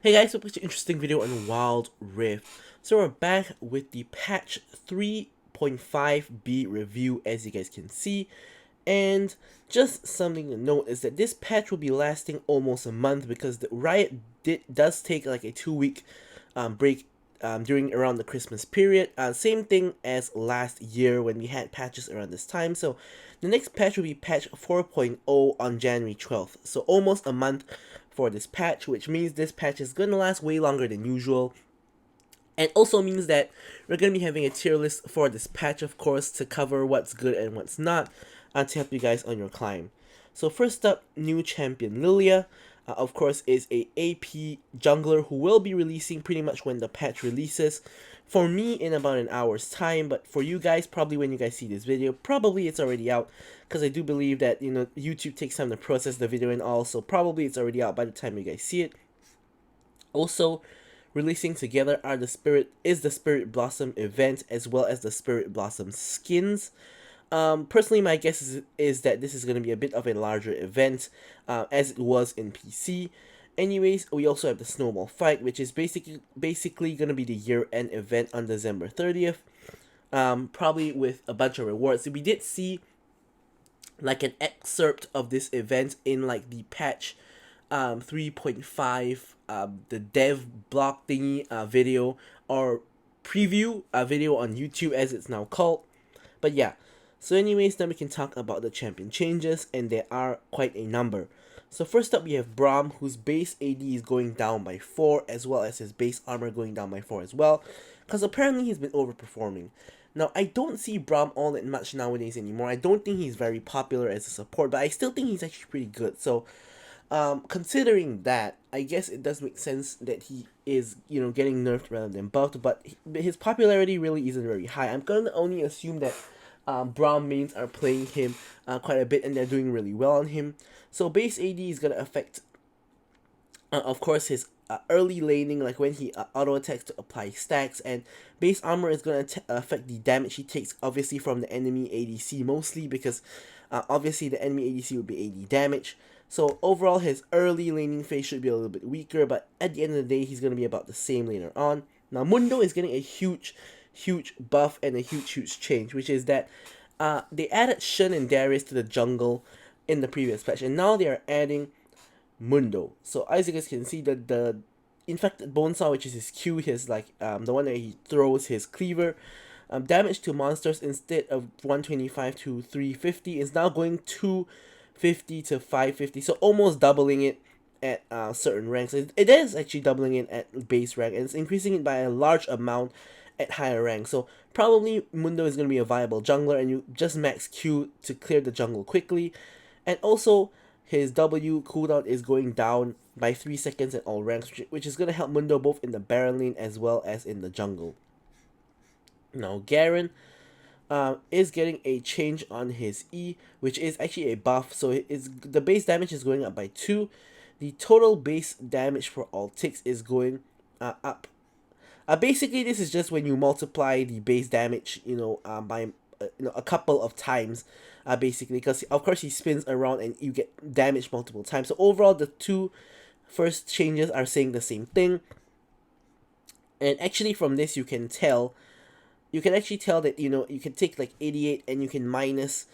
Hey guys, so such an interesting video on Wild Rift. So we're back with the patch 3.5b review, as you guys can see. And just something to note is that this patch will be lasting almost a month because the Riot does take like a 2 week break during around the Christmas period. Same thing as last year when we had patches around this time. So the next patch will be patch 4.0 on January 12th. So almost a month for this patch, which means this patch is going to last way longer than usual. And also means that we're going to be having a tier list for this patch, of course, to cover what's good and what's not, to help you guys on your climb. So first up, new champion Lillia, of course, is a AP jungler who will be releasing pretty much when the patch releases. For me, in about an hour's time, but for you guys, probably when you guys see this video, probably it's already out, because I do believe that, YouTube takes time to process the video and all, so probably it's already out by the time you guys see it. Also, releasing together are the Spirit Blossom event as well as the Spirit Blossom skins. Personally, my guess is that this is going to be a bit of a larger event, as it was in PC. Anyways, we also have the Snowball Fight, which is basically going to be the year-end event on December 30th. Probably with a bunch of rewards. So we did see like an excerpt of this event in like the patch 3.5 the dev block thingy video or preview video on YouTube, as it's now called. But yeah, so anyways, then we can talk about the champion changes, and there are quite a number. So first up, we have Braum, whose base AD is going down by 4, as well as his base armor going down by 4 as well, because apparently he's been overperforming. Now, I don't see Braum all that much nowadays anymore. I don't think he's very popular as a support, but I still think he's actually pretty good. So, considering that, I guess it does make sense that he is, getting nerfed rather than buffed, but his popularity really isn't very high. I'm gonna only assume that Braum mains are playing him quite a bit and they're doing really well on him. So base AD is gonna affect, of course, his early laning, like when he auto attacks to apply stacks, and base armor is gonna affect the damage he takes, obviously from the enemy ADC mostly, because obviously the enemy ADC would be AD damage. So overall, his early laning phase should be a little bit weaker, but at the end of the day, he's gonna be about the same later on. Now Mundo is getting a huge buff and a huge change, which is that they added Shen and Darius to the jungle in the previous patch, and now they are adding Mundo. So as you guys can see, the infected Bonesaw, which is his Q, his like the one that he throws his cleaver, damage to monsters instead of 125 to 350 is now going 250 to 550, so almost doubling it at certain ranks. It is actually doubling it at base rank, and it's increasing it by a large amount at higher ranks. So probably Mundo is going to be a viable jungler, and you just max Q to clear the jungle quickly. And also, his W cooldown is going down by 3 seconds at all ranks, which is going to help Mundo both in the Baron lane as well as in the jungle. Now, Garen is getting a change on his E, which is actually a buff. So the base damage is going up by 2. The total base damage for all ticks is going up. Basically, this is just when you multiply the base damage, by a couple of times, basically, because of course he spins around and you get damaged multiple times. So overall, the two first changes are saying the same thing, and actually from this you can actually tell that you can take like 88 and you can minus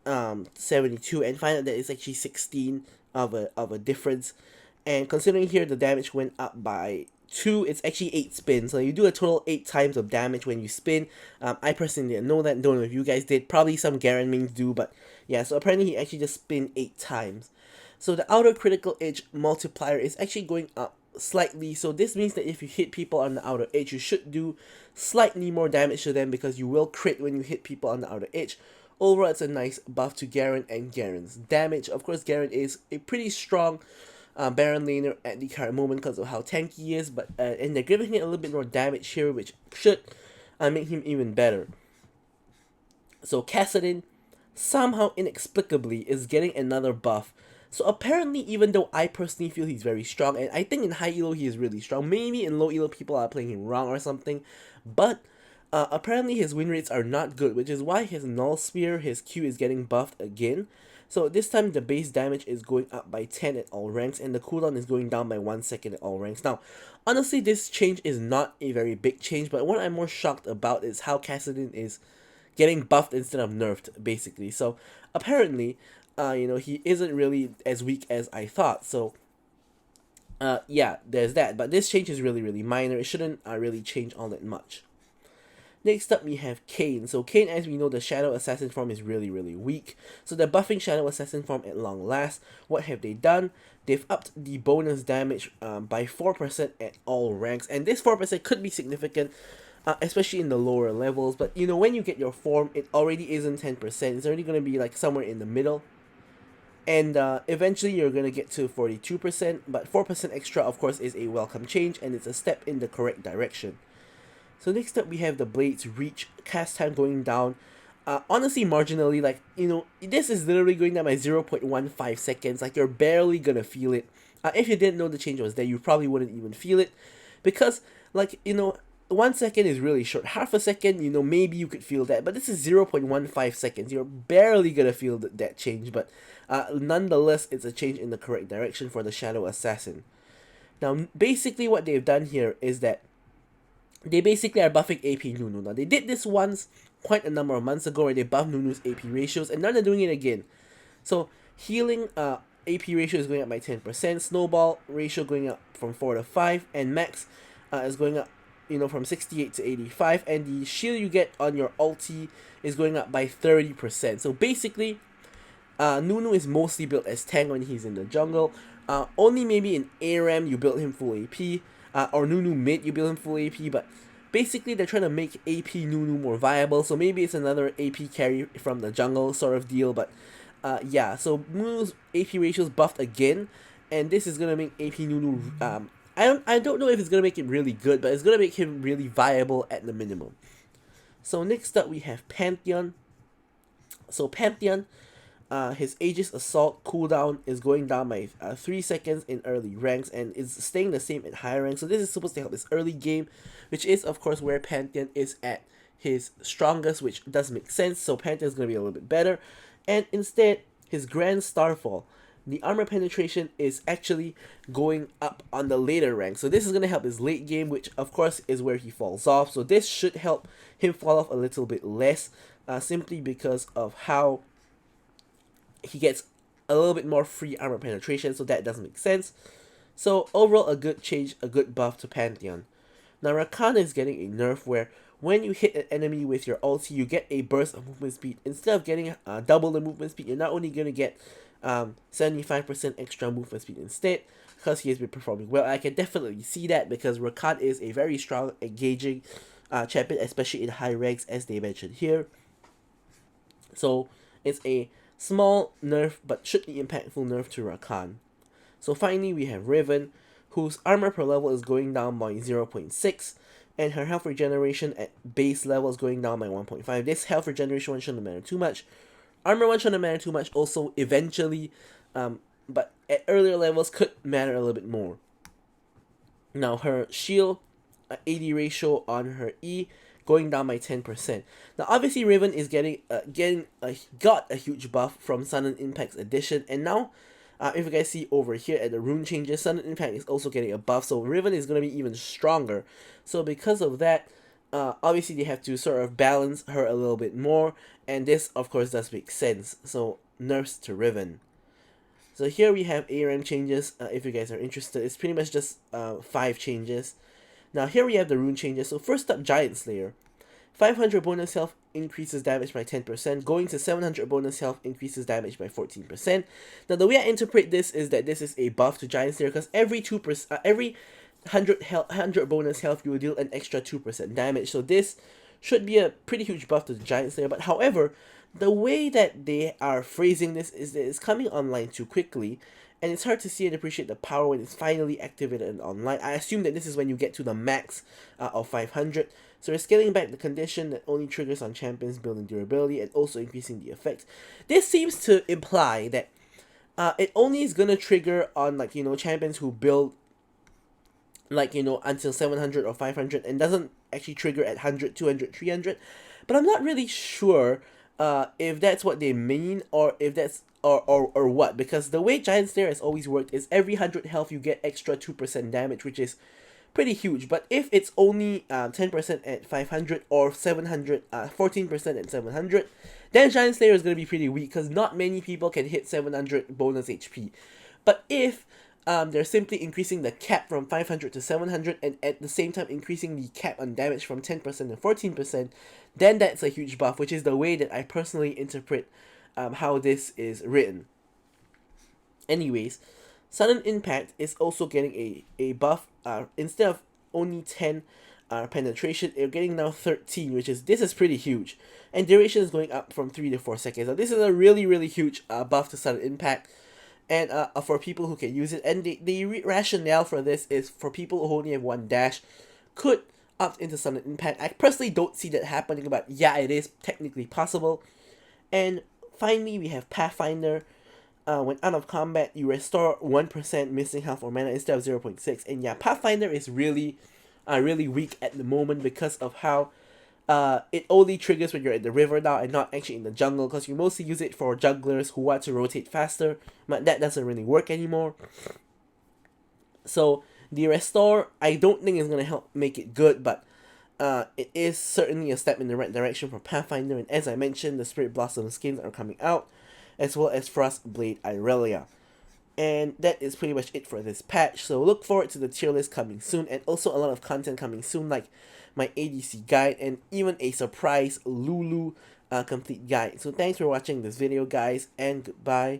72 and find out that it's actually 16 of a difference. And considering here the damage went up by 2, it's actually 8 spins. So you do a total 8 times of damage when you spin. I personally didn't know that. Don't know if you guys did. Probably some Garen mains do, but yeah. So apparently he actually just spin 8 times. So the outer critical edge multiplier is actually going up slightly. So this means that if you hit people on the outer edge, you should do slightly more damage to them, because you will crit when you hit people on the outer edge. Overall, it's a nice buff to Garen and Garen's damage. Of course, Garen is a pretty strong Baron laner at the current moment because of how tanky he is, but and they're giving him a little bit more damage here, which should make him even better. So Kassadin, somehow inexplicably, is getting another buff. So apparently, even though I personally feel he's very strong, and I think in high elo he is really strong, maybe in low elo people are playing him wrong or something, but apparently his win rates are not good, which is why his null spear, his Q, is getting buffed again. So this time the base damage is going up by 10 at all ranks, and the cooldown is going down by 1 second at all ranks. Now, honestly, this change is not a very big change, but what I'm more shocked about is how Kassadin is getting buffed instead of nerfed, basically. So apparently, he isn't really as weak as I thought. So yeah, there's that. But this change is really, really minor. It shouldn't really change all that much. Next up, we have Kain. So Kain, as we know, the Shadow Assassin form is really, really weak. So they're buffing Shadow Assassin form at long last. What have they done? They've upped the bonus damage by 4% at all ranks. And this 4% could be significant, especially in the lower levels. But, when you get your form, it already isn't 10%. It's already going to be like somewhere in the middle. And eventually you're going to get to 42%. But 4% extra, of course, is a welcome change. And it's a step in the correct direction. So next up, we have the Blade's Reach, cast time going down, honestly marginally, this is literally going down by 0.15 seconds, like you're barely gonna feel it. If you didn't know the change was there, you probably wouldn't even feel it, because, 1 second is really short, half a second, maybe you could feel that, but this is 0.15 seconds, you're barely gonna feel that change, but nonetheless, it's a change in the correct direction for the Shadow Assassin. Now, basically what they've done here is that they basically are buffing AP Nunu. Now, they did this once quite a number of months ago where they buffed Nunu's AP ratios, and now they're doing it again. So, healing AP ratio is going up by 10%, Snowball ratio going up from 4 to 5, and Max is going up, from 68 to 85, and the shield you get on your ulti is going up by 30%. So, basically, Nunu is mostly built as tank when he's in the jungle. Only maybe in ARAM you build him full AP, or Nunu mid you build him full AP, but basically they're trying to make AP Nunu more viable, so maybe it's another AP carry from the jungle sort of deal, but yeah, so Nunu's AP ratio is buffed again, and this is gonna make AP Nunu, I don't know if it's gonna make him really good, but it's gonna make him really viable at the minimum. So next up we have Pantheon. So Pantheon, his Aegis Assault cooldown is going down by 3 seconds in early ranks, and is staying the same at higher ranks. So this is supposed to help his early game, which is of course where Pantheon is at his strongest, which does make sense. So Pantheon is going to be a little bit better. And instead, his Grand Starfall, the armor penetration is actually going up on the later rank. So this is going to help his late game, which of course is where he falls off. So this should help him fall off a little bit less, simply because of how he gets a little bit more free armor penetration, so that doesn't make sense. So overall, a good change, a good buff to Pantheon. Now Rakan is getting a nerf where when you hit an enemy with your ulti, you get a burst of movement speed. Instead of getting double the movement speed, you're not only going to get 75% extra movement speed instead, because he has been performing well. I can definitely see that because Rakan is a very strong, engaging champion, especially in high ranks, as they mentioned here. So it's a small nerf, but should be impactful nerf to Rakan. So finally, we have Riven, whose armor per level is going down by 0.6, and her health regeneration at base level is going down by 1.5. This health regeneration one shouldn't matter too much. Armor one shouldn't matter too much also eventually, but at earlier levels could matter a little bit more. Now her shield AD ratio on her E going down by 10%. Now obviously Riven is got a huge buff from Sudden Impact's addition, and now if you guys see over here at the rune changes, Sudden Impact is also getting a buff, so Riven is going to be even stronger. So because of that, obviously they have to sort of balance her a little bit more, and this of course does make sense. So nerfs to Riven. So here we have ARM changes, if you guys are interested. It's pretty much just 5 changes. Now here we have the rune changes. So first up, Giant Slayer. 500 bonus health increases damage by 10%. Going to 700 bonus health increases damage by 14%. Now the way I interpret this is that this is a buff to Giant Slayer, because every 100 bonus health you will deal an extra 2% damage. So this should be a pretty huge buff to the Giant Slayer. But however, the way that they are phrasing this is that it's coming online too quickly, and it's hard to see and appreciate the power when it's finally activated and online. I assume that this is when you get to the max of 500. So we're scaling back the condition that only triggers on champions building durability, and also increasing the effect. This seems to imply that it only is gonna trigger on champions who build until 700 or 500, and doesn't actually trigger at 100, 200, 300. But I'm not really sure if that's what they mean, or if that's or what, because the way Giant Slayer has always worked is every 100 health you get extra 2% damage, which is pretty huge. But if it's only 10% at 500 or 700, 14% at 700, then Giant Slayer is going to be pretty weak because not many people can hit 700 bonus HP. But if they're simply increasing the cap from 500 to 700 and at the same time increasing the cap on damage from 10% to 14%, then that's a huge buff, which is the way that I personally interpret how this is written. Anyways, Sudden Impact is also getting a buff. Instead of only 10 penetration, you're getting now 13, this is pretty huge. And duration is going up from 3 to 4 seconds. So this is a really, really huge buff to Sudden Impact. And for people who can use it. And the rationale for this is for people who only have one dash could opt into Sudden Impact. I personally don't see that happening, but yeah, it is technically possible. And finally, we have Pathfinder. When out of combat, you restore 1% missing health or mana instead of 0.6. And yeah, Pathfinder is really weak at the moment because of how it only triggers when you're in the river now and not actually in the jungle, because you mostly use it for jugglers who want to rotate faster, but that doesn't really work anymore. So the restore, I don't think is going to help make it good, but it is certainly a step in the right direction for Pathfinder. And as I mentioned, the Spirit Blossom skins are coming out, as well as Frostblade Irelia. And that is pretty much it for this patch. So look forward to the tier list coming soon, and also a lot of content coming soon, like my ADC guide and even a surprise Lulu complete guide. So thanks for watching this video, guys, and goodbye.